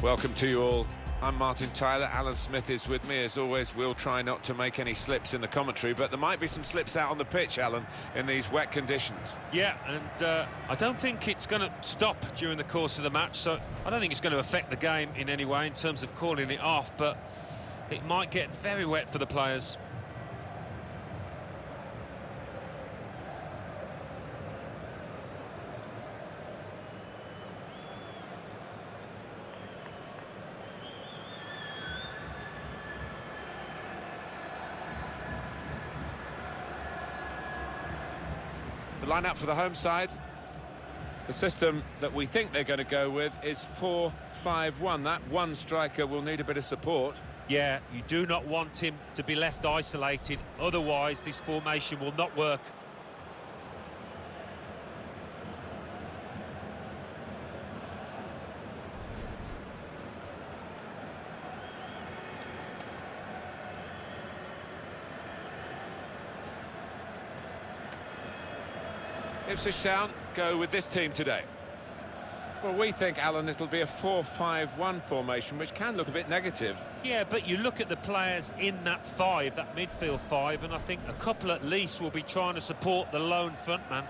Welcome to you all. I'm Martin Tyler. Alan Smith is with me. As always, we'll try not to make any slips in the commentary, but there might be some slips out on the pitch, Alan, in these wet conditions. Yeah, and I don't think it's going to stop during the course of the match, so I don't think it's going to affect the game in any way in terms of calling it off, but it might get very wet for the players. The lineup for the home side, the system that we think they're going to go with is 4-5-1. That one striker will need a bit of support. Yeah, you do not want him to be left isolated, otherwise this formation will not work. Ipswich Town go with this team today. Well, we think, Alan, it'll be a 4-5-1 formation, which can look a bit negative. Yeah, but you look at the players in that five, that midfield five, and I think a couple at least will be trying to support the lone frontman.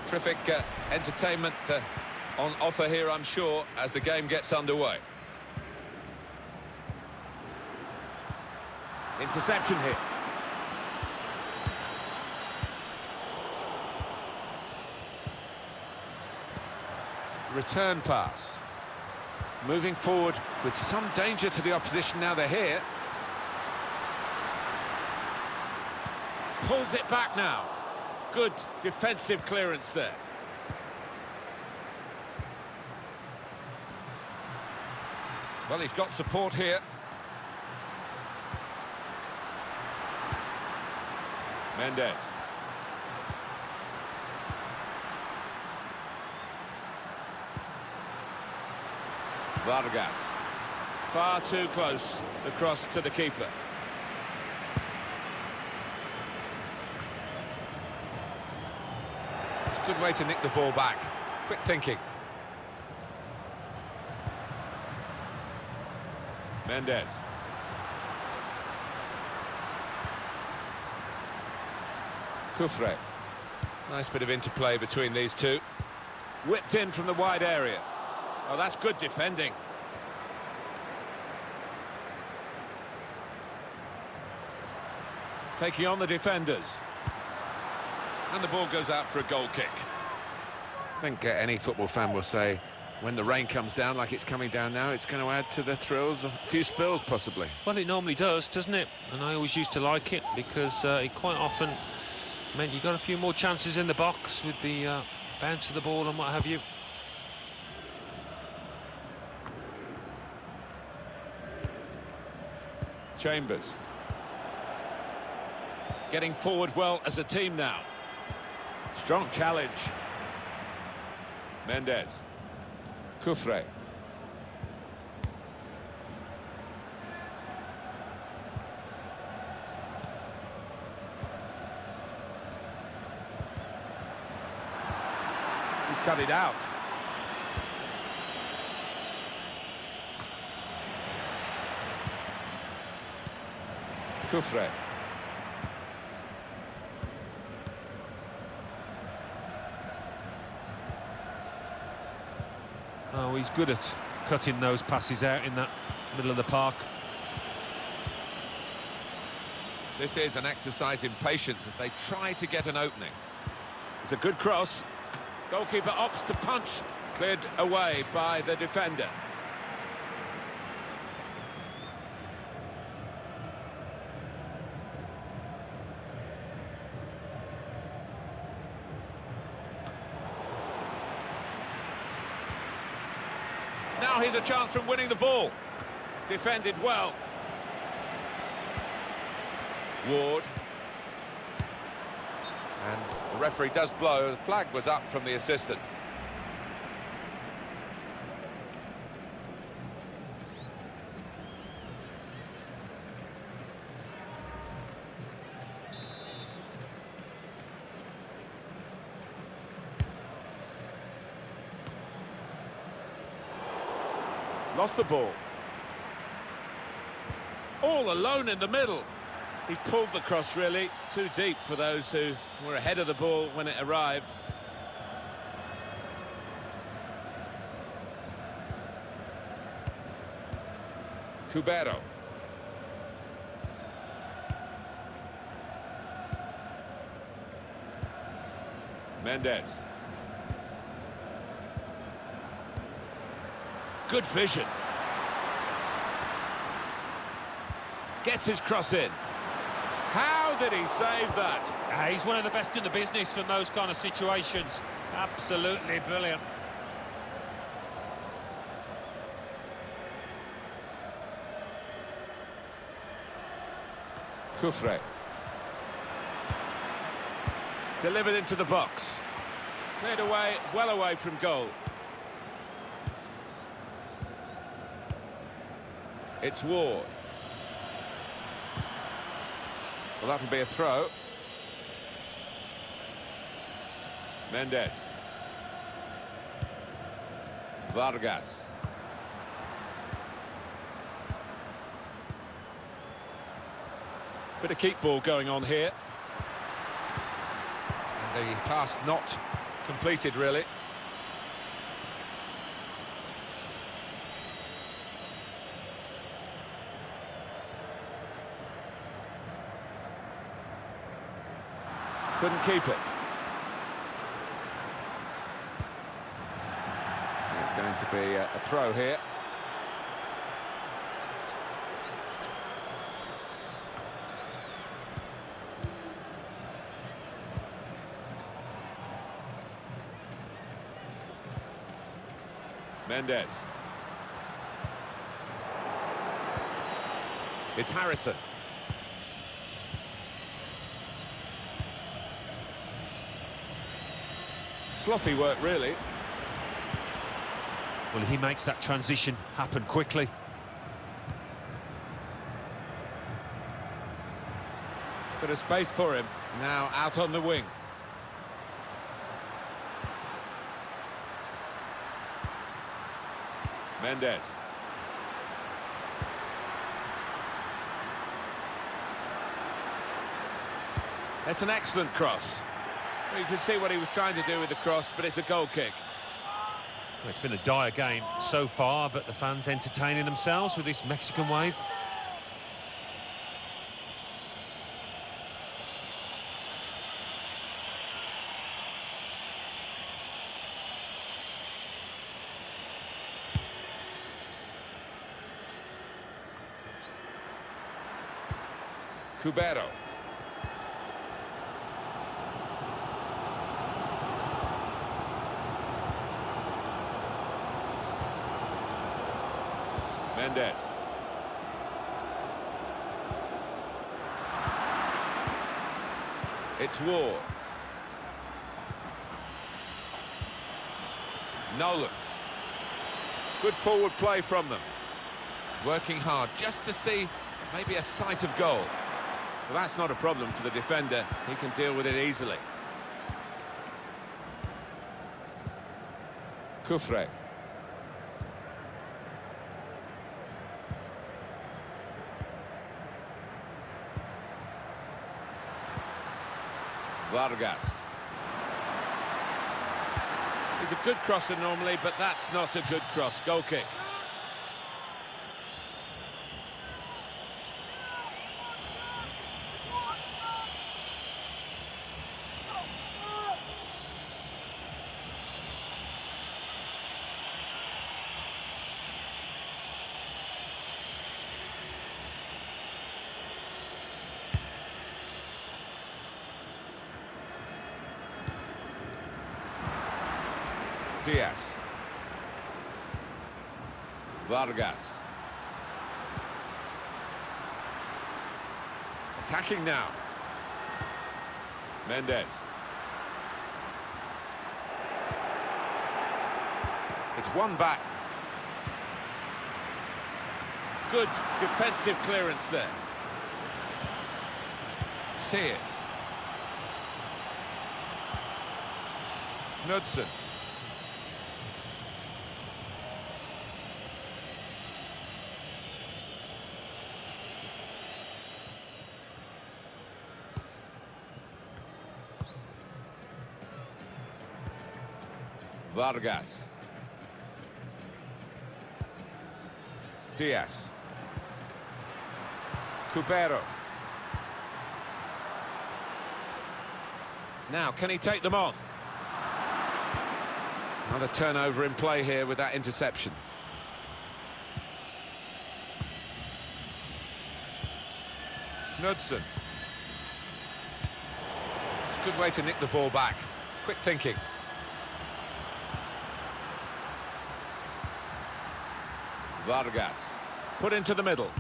Terrific entertainment on offer here, I'm sure, as the game gets underway. Interception here. Return pass. Moving forward with some danger to the opposition now they're here. Pulls it back now. Good defensive clearance there. Well, he's got support here. Mendes. Vargas. Far too close. The cross to the keeper. Good way to nick the ball back. Quick thinking. Mendes. Kufre. Nice bit of interplay between these two. Whipped in from the wide area. Oh, that's good defending. Taking on the defenders. And the ball goes out for a goal kick. I think any football fan will say, when the rain comes down like it's coming down now, it's going to add to the thrills, a few spills possibly. Well, it normally does, doesn't it? And I always used to like it because it quite often meant you got a few more chances in the box with the bounce of the ball and what have you. Chambers. Getting forward well as a team now. Strong challenge. Mendes. Kufre. He's cut it out. Kufre. Oh, he's good at cutting those passes out in that middle of the park. This is an exercise in patience as they try to get an opening. It's a good cross. Goalkeeper opts to punch. Cleared away by the defender. Now here's a chance from winning the ball. Defended well. Ward. And the referee does blow. The flag was up from the assistant. Lost the ball. All alone in the middle. He pulled the cross, really. Too deep for those who were ahead of the ball when it arrived. Cubero. Mendes. Good vision. Gets his cross in. How did he save that? He's one of the best in the business from those kind of situations. Absolutely brilliant. Kufre. Delivered into the box. Cleared away, well away from goal. It's Ward. Well, that'll be a throw. Mendes. Vargas. Bit of keep ball going on here. And the pass not completed, really. Couldn't keep it. It's going to be a throw here. Mendes. It's Harrison. Sloppy work, really. Well, he makes that transition happen quickly. Bit of space for him. Now out on the wing. Mendes. That's an excellent cross. Well, you can see what he was trying to do with the cross, but it's a goal kick. Well, it's been a dire game so far, but the fans entertaining themselves with this Mexican wave. Cubero. Mendes. It's Ward. Nolan. Good forward play from them. Working hard just to see maybe a sight of goal. Well, that's not a problem for the defender. He can deal with it easily. Kufre. Vargas. He's a good crosser normally, but that's not a good cross. Goal kick. Diaz. Vargas. Attacking now. Mendes. It's one back. Good defensive clearance there. Sears. Knudsen. Vargas. Diaz. Cubero. Now, can he take them on? Not a turnover in play here with that interception. Knudsen. It's a good way to nick the ball back. Quick thinking. Vargas. Put into the middle.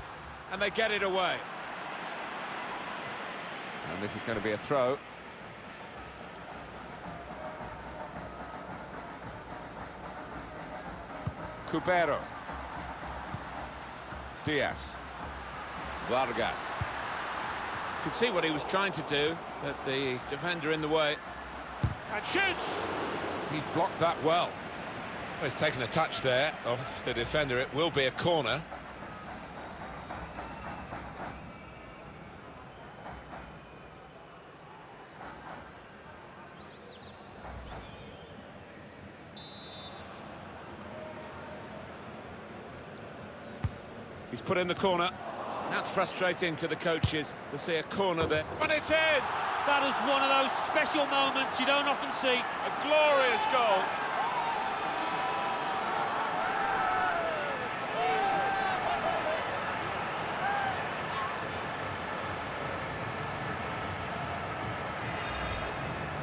And they get it away. And this is going to be a throw. Cubero. Diaz. Vargas. You can see what he was trying to do, but the defender in the way. And shoots! He's blocked that well. Well, he's taken a touch there of the defender. It will be a corner. He's put in the corner. That's frustrating to the coaches to see a corner there. And it's in! That is one of those special moments you don't often see. A glorious goal.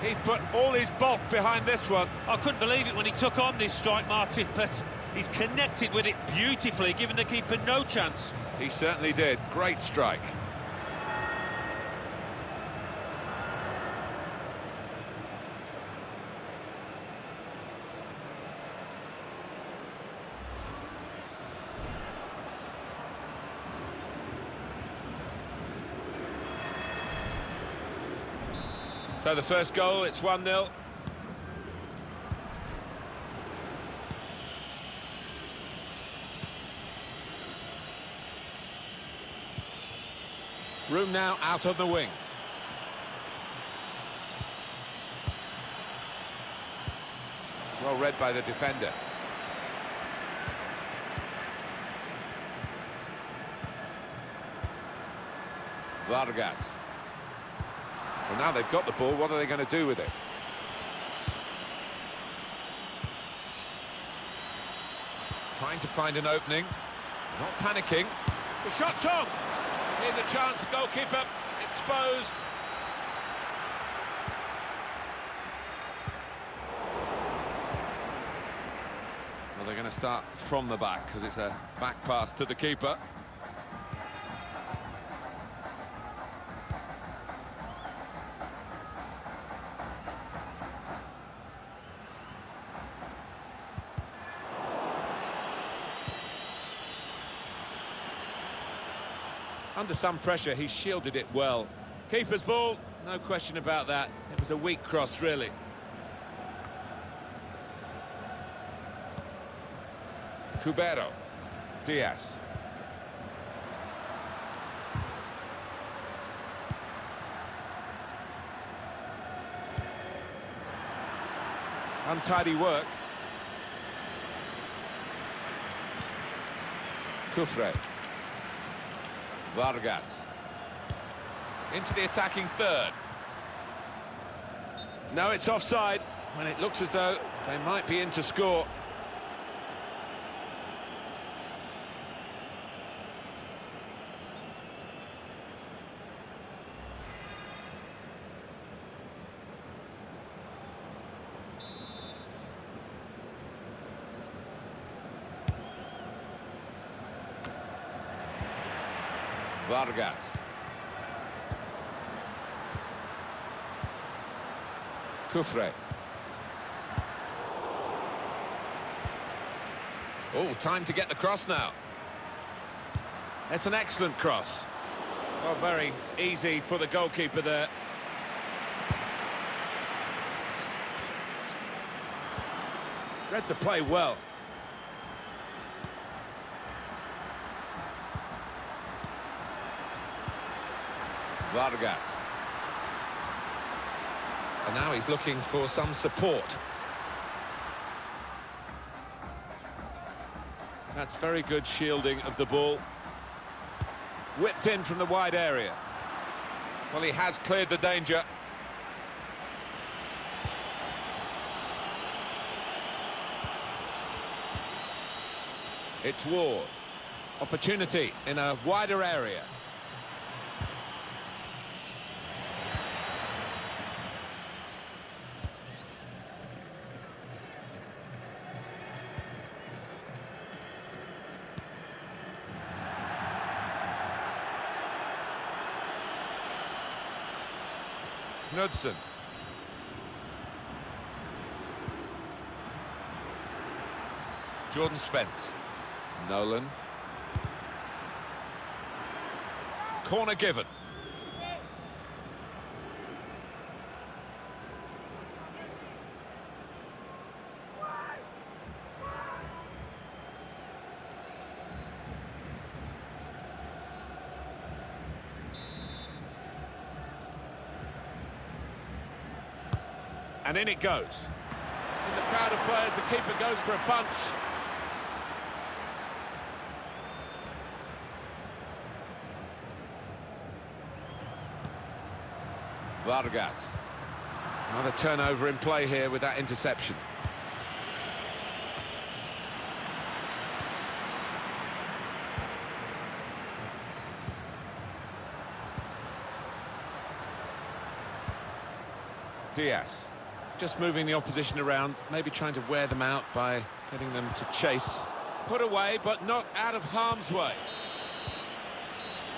He's put all his bulk behind this one. I couldn't believe it when he took on this strike, Martin, but he's connected with it beautifully, giving the keeper no chance. He certainly did. Great strike. So the first goal, it's 1-0. Room now out on the wing. Well read by the defender. Vargas. Well, now they've got the ball, what are they going to do with it? Trying to find an opening, not panicking. The shot's on! Here's a chance, goalkeeper exposed. Well, they're going to start from the back because it's a back pass to the keeper. Under some pressure, he shielded it well. Keeper's ball, no question about that. It was a weak cross, really. Cubero. Diaz. Untidy work. Cufre. Vargas. Into the attacking third. No, it's offside when it looks as though they might be in to score. Vargas. Kufre. Oh, time to get the cross now. It's an excellent cross. Well, very easy for the goalkeeper there. Read the play well. Vargas. And now he's looking for some support. That's very good shielding of the ball. Whipped in from the wide area. Well, he has cleared the danger. It's Ward. Opportunity in a wider area. Knudsen. Jordan Spence. Nolan. Corner given. And in it goes. In the crowd of players, the keeper goes for a punch. Vargas. Another turnover in play here with that interception. Diaz. Just moving the opposition around, maybe trying to wear them out by getting them to chase. Put away, but not out of harm's way.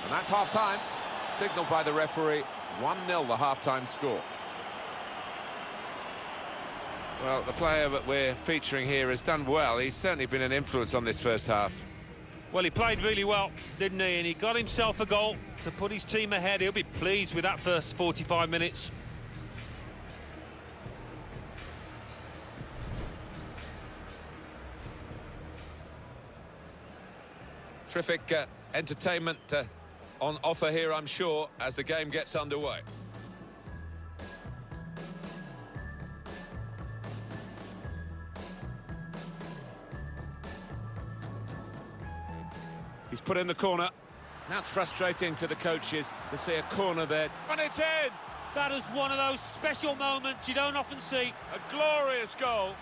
And that's half-time. Signalled by the referee, 1-0 the half-time score. Well, the player that we're featuring here has done well. He's certainly been an influence on this first half. Well, he played really well, didn't he? And he got himself a goal to put his team ahead. He'll be pleased with that first 45 minutes. Terrific entertainment on offer here, I'm sure, as the game gets underway. He's put in the corner. That's frustrating to the coaches to see a corner there. And it's in! That is one of those special moments you don't often see. A glorious goal.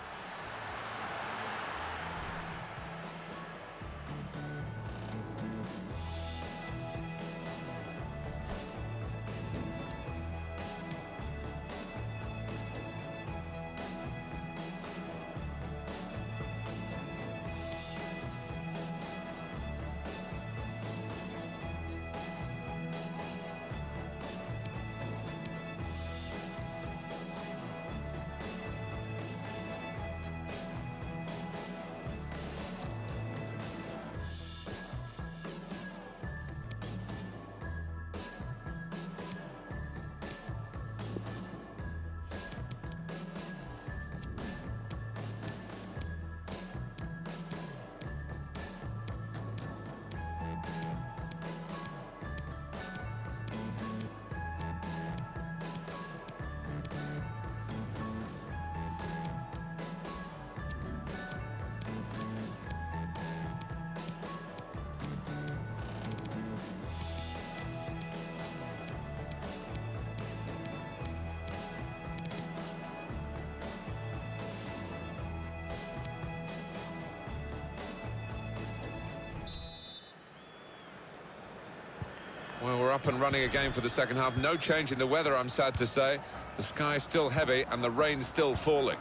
Well, we're up and running again for the second half. No change in the weather, I'm sad to say. The sky's still heavy and the rain's still falling.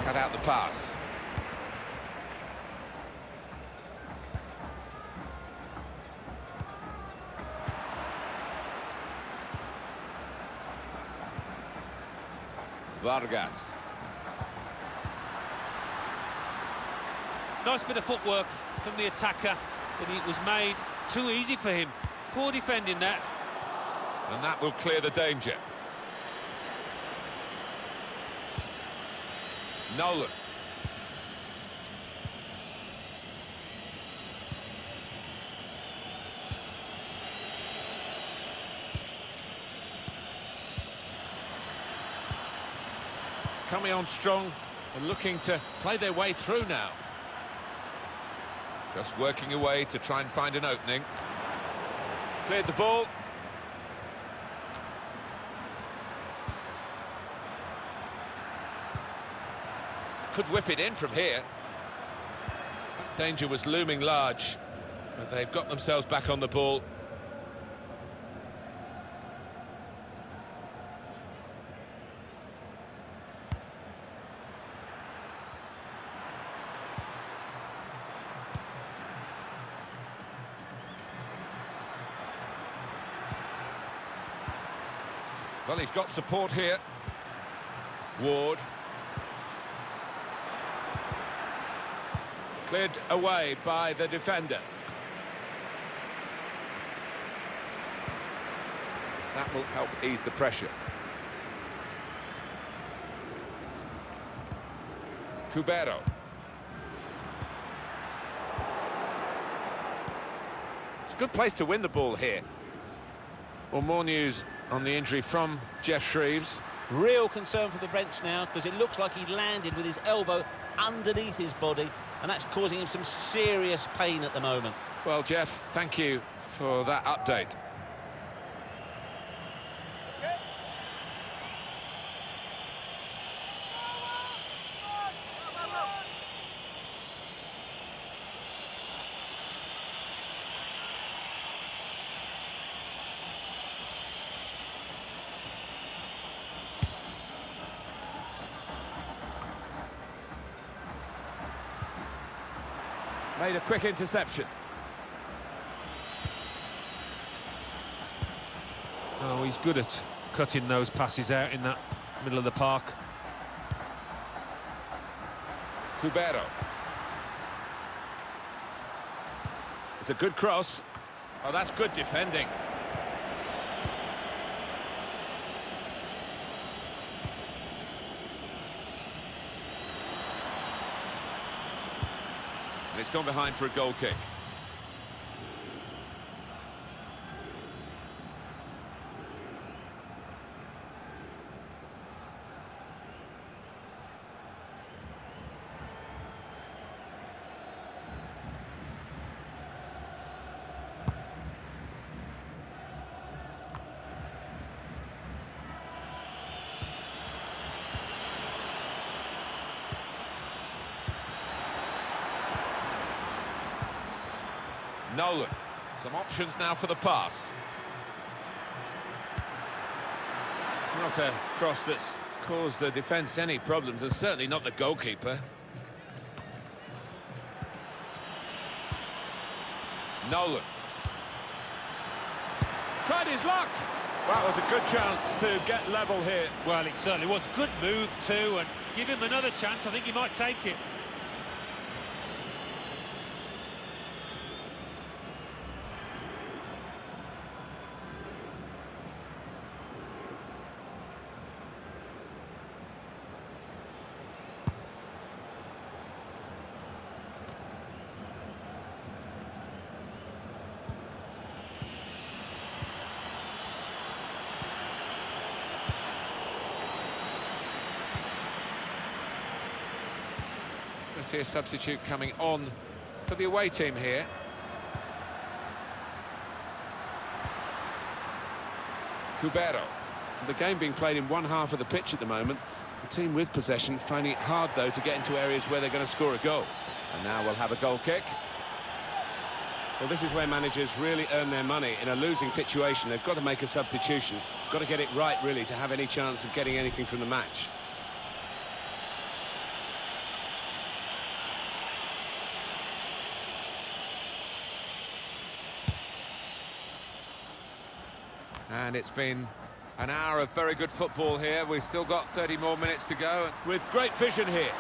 Cut out the pass. Vargas. Nice bit of footwork from the attacker, but it was made too easy for him. Poor defending that. And that will clear the danger. Nolan. Coming on strong and looking to play their way through now. Just working away to try and find an opening. Cleared the ball. Could whip it in from here. Danger was looming large, but they've got themselves back on the ball. Well, he's got support here. Ward. Cleared away by the defender. That will help ease the pressure. Cubero. It's a good place to win the ball here. Well, more news on the injury from Jeff Shreves. Real concern for the bench now, because it looks like he landed with his elbow underneath his body, and that's causing him some serious pain at the moment. Well, Jeff, thank you for that update. Made a quick interception. Oh, he's good at cutting those passes out in that middle of the park. Cubero. It's a good cross. Oh, that's good defending. And it's gone behind for a goal kick. Nolan. Some options now for the pass. It's not a cross that's caused the defence any problems, and certainly not the goalkeeper. Nolan. Tried his luck. Well, it was a good chance to get level here. Well, it certainly was. Good move too, and give him another chance. I think he might take it. I see a substitute coming on for the away team here. Cubero. The game being played in one half of the pitch at the moment. The team with possession finding it hard, though, to get into areas where they're going to score a goal. And now we'll have a goal kick. Well, this is where managers really earn their money. In a losing situation, they've got to make a substitution. Got to get it right, really, to have any chance of getting anything from the match. And it's been An hour of very good football here. We've still got 30 more minutes to go. With great vision here.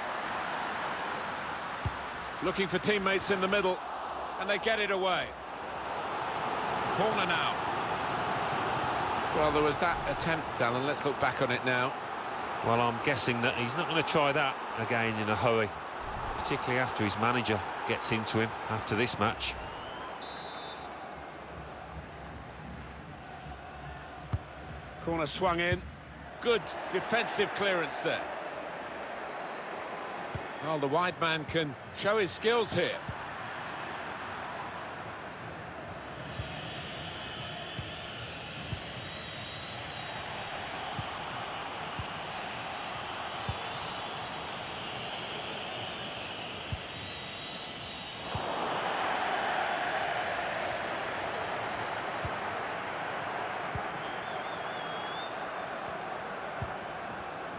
Looking for teammates in the middle, and they get it away. Corner now. Well, there was that attempt, Alan. Let's look back on it now. Well, I'm guessing that he's not going to try that again in a hurry, particularly after his manager gets into him after this match. Corner swung in. Good defensive clearance there. Well, the wide man can show his skills here.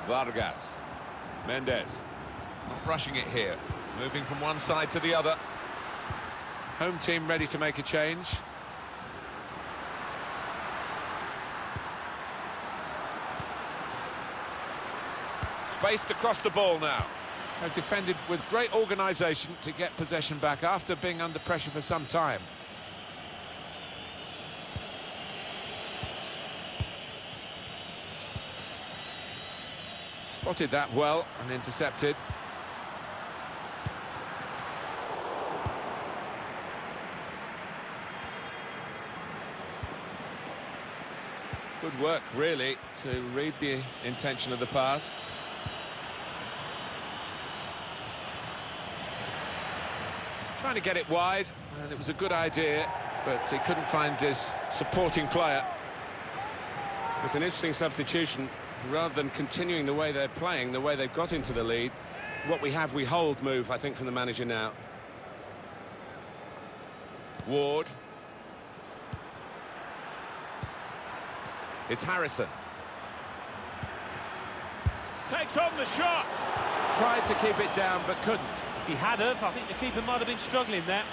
Vargas. Mendes. Not rushing it here. Moving from one side to the other. Home team ready to make a change. Spaced across the ball now. They've defended with great organisation to get possession back after being under pressure for some time. Spotted that well and intercepted. Good work, really, to read the intention of the pass. Trying to get it wide, and it was a good idea, but he couldn't find his supporting player. It's an interesting substitution. Rather than continuing the way they're playing, the way they've got into the lead, what we have, we hold move, I think, from the manager now. Ward. It's Harrison. Takes on the shot! Tried to keep it down, but couldn't. If he had have, I think the keeper might have been struggling there.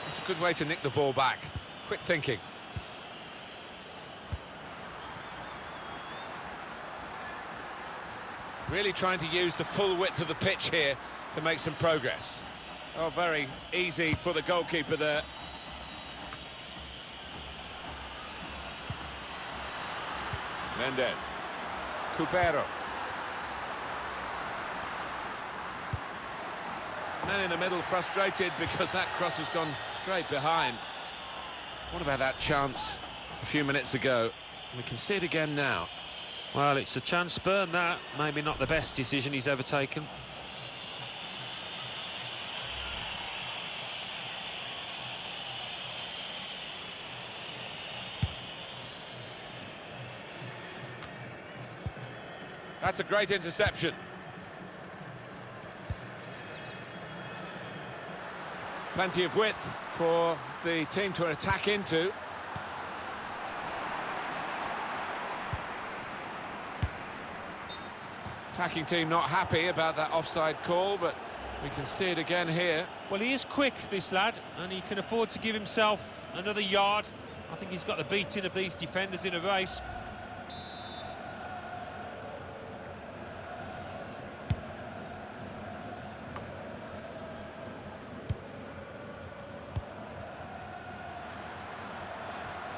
It's a good way to nick the ball back. Quick thinking. Really trying to use the full width of the pitch here to make some progress. Oh, very easy for the goalkeeper there. Mendes. Cubero. Man in the middle frustrated because that cross has gone straight behind. What about that chance a few minutes ago? We can see it again now. Well, it's a chance spurn, that. Maybe not the best decision he's ever taken. That's a great interception. Plenty of width for the team to attack into. Attacking team not happy about that offside call, but we can see it again here. Well, he is quick, this lad, and he can afford to give himself another yard. I think he's got the beating of these defenders in a race.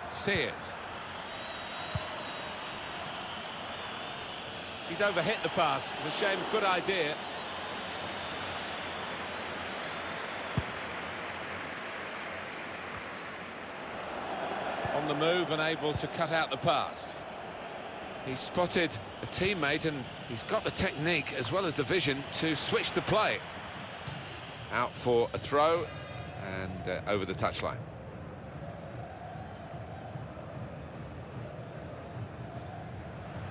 Sears. He's overhit the pass. It's a shame, good idea. On the move and able to cut out the pass. He's spotted a teammate and he's got the technique as well as the vision to switch the play. Out for a throw, and over the touchline.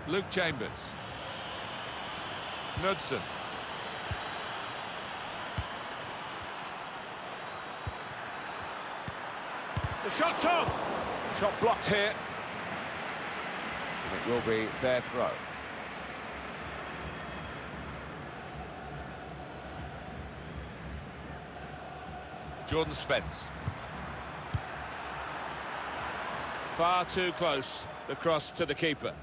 Luke Chambers. Knudsen. The shot's on! Shot blocked here. And it will be their throw. Jordan Spence. Far too close, the cross to the keeper.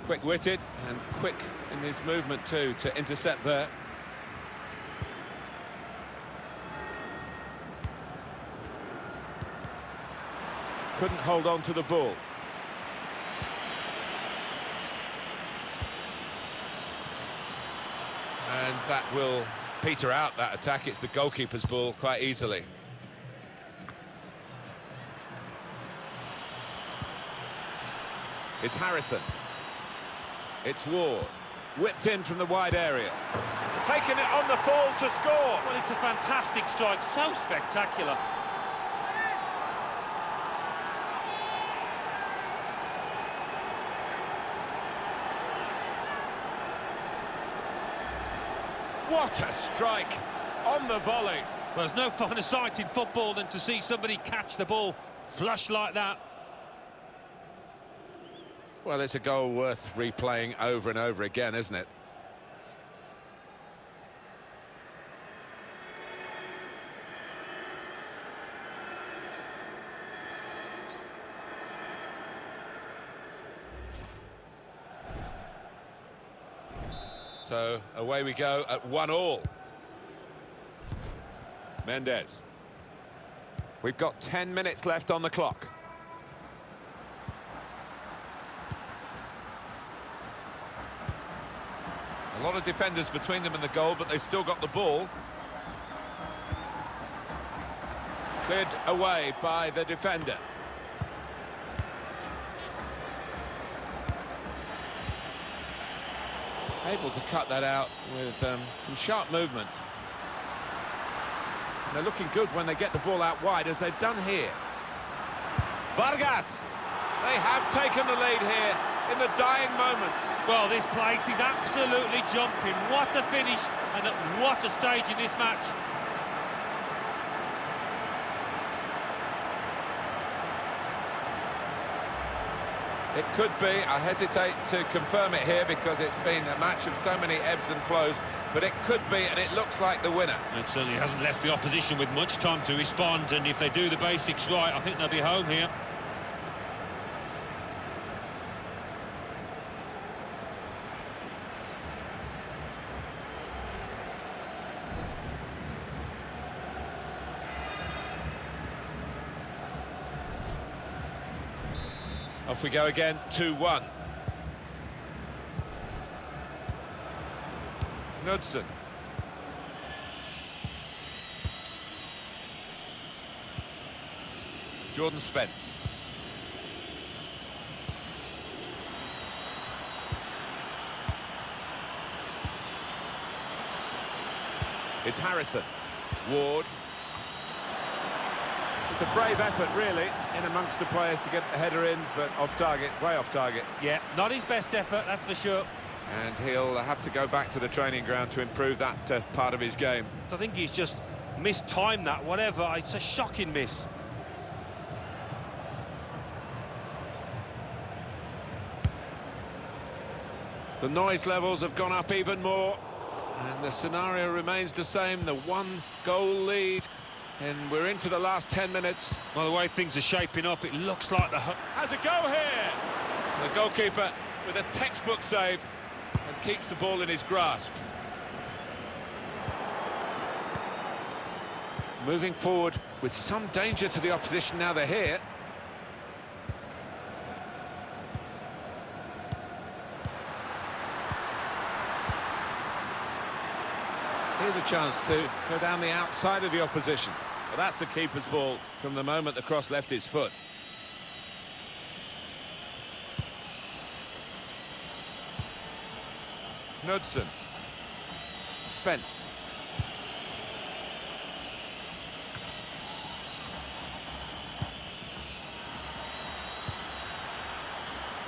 Quick-witted and quick in his movement too to intercept there. Couldn't hold on to the ball. And that will peter out that attack. It's the goalkeeper's ball quite easily. It's Harrison. It's Ward. Whipped in from the wide area. Taking it on the fall to score. Well, it's a fantastic strike, so spectacular. What a strike on the volley. Well, there's no finer sight in football than to see somebody catch the ball flush like that. Well, it's a goal worth replaying over and over again, isn't it? So away we go at 1-1. Mendes. We've got 10 minutes left on the clock. A lot of defenders between them and the goal, but they still got the ball. Cleared away by the defender. Able to cut that out with some sharp movement. And they're looking good when they get the ball out wide, as they've done here. Vargas! They have taken the lead here in the dying moments. Well, this place is absolutely jumping. What a finish and at what a stage in this match. It could be, I hesitate to confirm it here because it's been a match of so many ebbs and flows, but it could be, and it looks like the winner. It certainly hasn't left the opposition with much time to respond, and if they do the basics right, I think they'll be home here. Off we go again, 2-1. Knudsen. Jordan Spence. It's Harrison. Ward. It's a brave effort, really, in amongst the players to get the header in, but off target, way off target. Yeah, not his best effort, that's for sure. And he'll have to go back to the training ground to improve that part of his game. So I think he's just mistimed that, whatever. It's a shocking miss. The noise levels have gone up even more, and the scenario remains the same, the one-goal lead. And we're into the last 10 minutes. Well, the way things are shaping up, it looks like the... Has a go here! The goalkeeper with a textbook save and keeps the ball in his grasp. Moving forward with some danger to the opposition now they're here. Here's a chance to go down the outside of the opposition. Well, that's the keeper's ball from the moment the cross left his foot. Knudsen. Spence.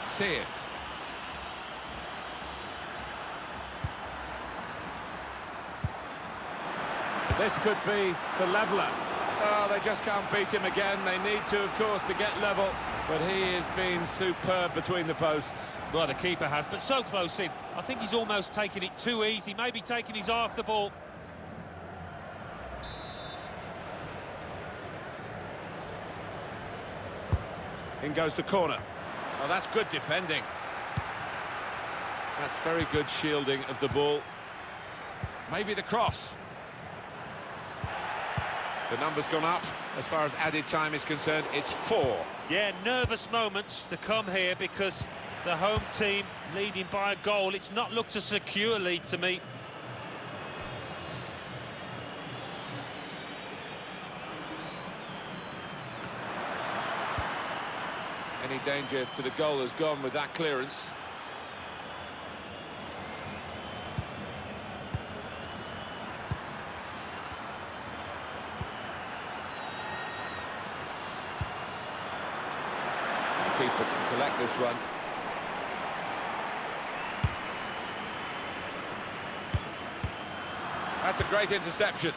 Sears. This could be the leveller. Oh, they just can't beat him again. They need to, of course, to get level. But he has been superb between the posts. Well, the keeper has, but so close in. I think he's almost taking it too easy, maybe taking his eye off the ball. In goes the corner. Oh, that's good defending. That's very good shielding of the ball. Maybe the cross. The number's gone up. As far as added time is concerned, it's 4. Yeah, nervous moments to come here because the home team leading by a goal. It's not looked a secure lead to me. Any danger to the goal has gone with that clearance. The keeper can collect this one. That's a great interception.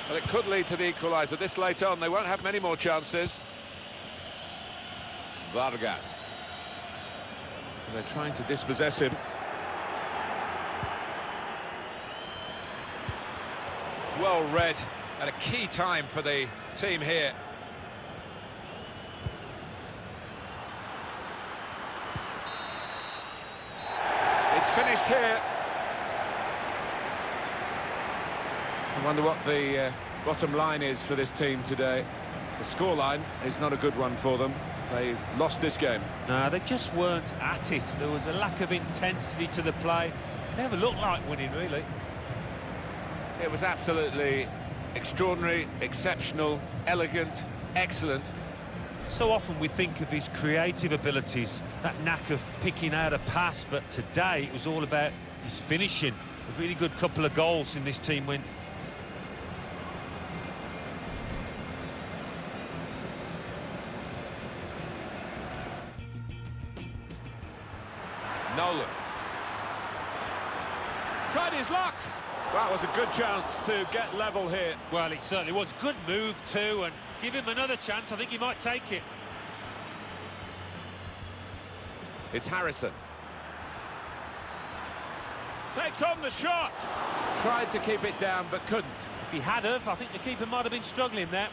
Well, it could lead to the equaliser this late on. They won't have many more chances. Vargas. And they're trying to dispossess him. Well read at a key time for the team here. It's finished here. I wonder what the bottom line is for this team today. The scoreline is not a good one for them. They've lost this game. No, they just weren't at it. There was a lack of intensity to the play. Never looked like winning, really. It was absolutely extraordinary, exceptional, elegant, excellent. So often we think of his creative abilities, that knack of picking out a pass, but today it was all about his finishing. A really good couple of goals in this team win. Nolan. Tried his luck. That was a good chance to get level here. Well, it certainly was. Good move too, and give him another chance. I think he might take it. It's Harrison. Takes on the shot. Tried to keep it down, but couldn't. If he had have, I think the keeper might have been struggling there.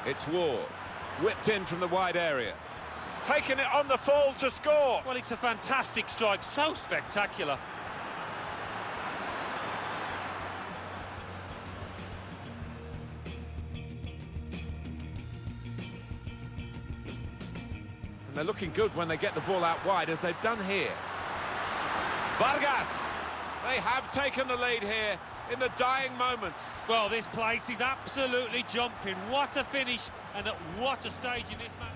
It's Ward. Whipped in from the wide area. Taking it on the full to score. Well, it's a fantastic strike, so spectacular. And they're looking good when they get the ball out wide, as they've done here. Vargas! They have taken the lead here in the dying moments. Well, this place is absolutely jumping. What a finish, and at what a stage in this match.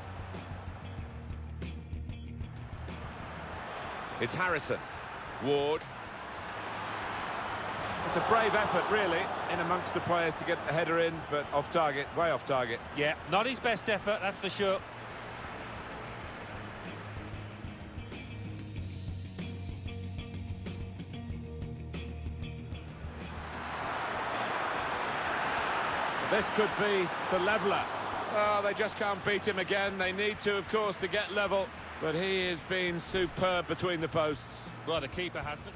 It's Harrison. Ward. It's a brave effort, really, in amongst the players to get the header in, but off target, way off target. Yeah, not his best effort, that's for sure. This could be the leveller. Oh, they just can't beat him again. They need to, of course, to get level. But he has been superb between the posts. Well, the keeper has, but